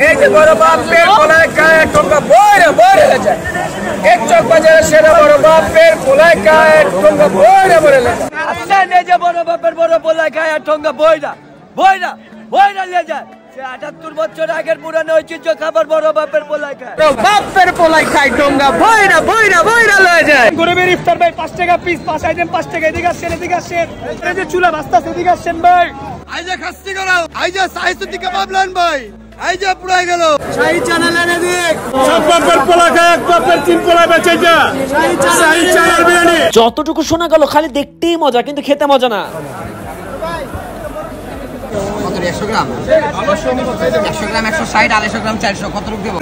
এই যে বড় বাপের পোলায় খায় ঠোঙ্গা বইরে বইরে যায়। এক চক বাজারে সেরা বড় বাপের পোলায় খায় ঠোঙ্গা বইরে বইরে যায়। আসেন এই যে বড় বাপের বড় পোলায় খায় ঠোঙ্গা বইরা বইরা বইরা নিয়ে যায়। ৭৮ বছর আগের পুরানো ঐতিহ্য খাবার বড় বাপের পোলায় খায়। বাপের পোলায় খায় ঠোঙ্গা বইরা বইরা বইরা লয়ে যায়। গরিবের ইফতার ভাই ৫ টাকা পিস, ৫ আইটেম ৫ টাকা। এদিকে আসেন এদিকে আসেন। এই যে চুলা বাস্তাছে এদিকে আসেন ভাই। আইজা খাসি করাও, আইজা সাইসুতি কাবাব লান ভাই, আইজা পুরাই গেল। শাহী চ্যানেল এনে দিক। সব বাপের পোলা খায়, এক বাপের তিন পোলা বেঁচে যা। শাহী চ্যানেল বিরিয়ানি। যতটুকু শোনা গেল খালি দেখতেই মজা, কিন্তু খেতে মজা না। কত 100 গ্রাম 100 গ্রাম 160, 250 গ্রাম 400, কত রূপ দেব?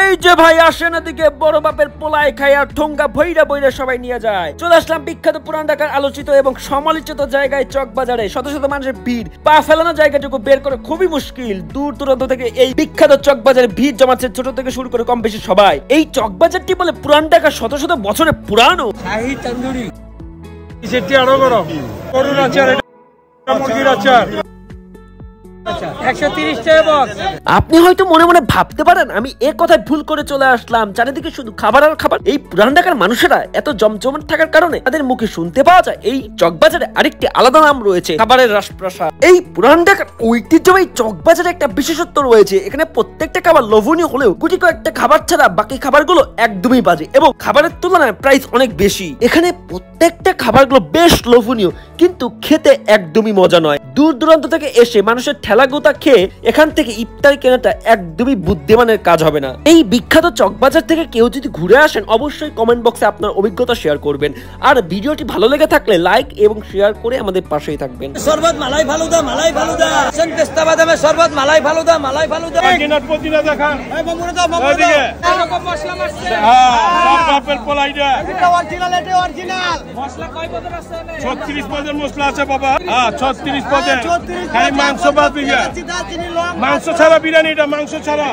এই যে ভাই আসেন এদিকে, বড় বাপের পোলায় খায়া ঠোঙ্গা ভইরা বইরা সবাই নিয়ে যায়। চলে আসলাম বিখ্যাত পুরান ঢাকার আলোচিত এবং সমালোচিত জায়গায় চকবাজারে। শত শত মানুষের ভিড়, পা ফেলানো জায়গাটুকু বের করে খুবই মুশকিল। দূর দূরান্ত থেকে এই বিখ্যাত চকবাজারে ভিড় জমাচ্ছে ছোট থেকে শুরু করে কম বেশি সবাই। এই চকবাজারটি বলে পুরান ঢাকা শত শত বছরের পুরানো। শাহী তন্দুরি সেটি আরো গরম, করুন আচার, মুরগির আচার ১৩০ টাকা বক্স। আপনি হয়তো মনে মনে ভাবতে পারেন আমি এ কথায় ভুল করে চলে আসলাম। চারিদিকে শুধু খাবার আর খাবার। এই পুরান ঢাকার মানুষেরা এত জমজমাট থাকার কারণে তাদের মুখে শুনতে পাওয়া যায় এই চকবাজারে আরেকটি আলাদা নাম রয়েছে, খাবারের রাজপ্রাসাদ। এই পুরান ঢাকার ঐতিহ্যবাহী চকবাজারে একটা বিশেষত্ব রয়েছে। এখানে প্রত্যেকটা খাবার লোভনীয় হলেও গুটি কয়েকটা খাবার ছাড়া বাকি খাবারগুলো একদমই বাজে এবং খাবারের তুলনায় প্রাইস অনেক বেশি। এখানে প্রত্যেকটা খাবারগুলো বেশ লোভনীয় কিন্তু খেতে একদমই মজা নয়। দূর দূরান্ত থেকে এসে মানুষের ঠেলাগোতা খেয়ে এখান থেকে ইফতার কেনাটা একদমই বুদ্ধিমানের কাজ হবে না। এই বিখ্যাত চকবাজার থেকে কেউ যদি ঘুরে আসেন অবশ্যই কমেন্ট বক্সে আপনার অভিজ্ঞতা শেয়ার করবেন। আর ভিডিওটি ভালো লেগে থাকলে লাইক এবং শেয়ার করে আমাদের পাশেই থাকবেন। শরবত মালাই ফালুদা, মালাই ফালুদা আসেন। পেস্তা বাদামের শরবত, মালাই ফালুদা, মালাই ফালুদা। কিনার পদিনা দেখান। এই মামুরা দাও, মামুরা দাও। এরকম মশলা মারছে। হ্যাঁ, সব বাপের পোলাইটা। এটা অরিজিনাল, এটা অরিজিনাল। মশলা কয় পদের আছে? 36 পদের মশলা আছে বাবা। হ্যাঁ 36 পদের। খালি মাংস বাদ দিবে। মাংস ছাড়া বিরিয়ানি, এটা মাংস ছাড়া।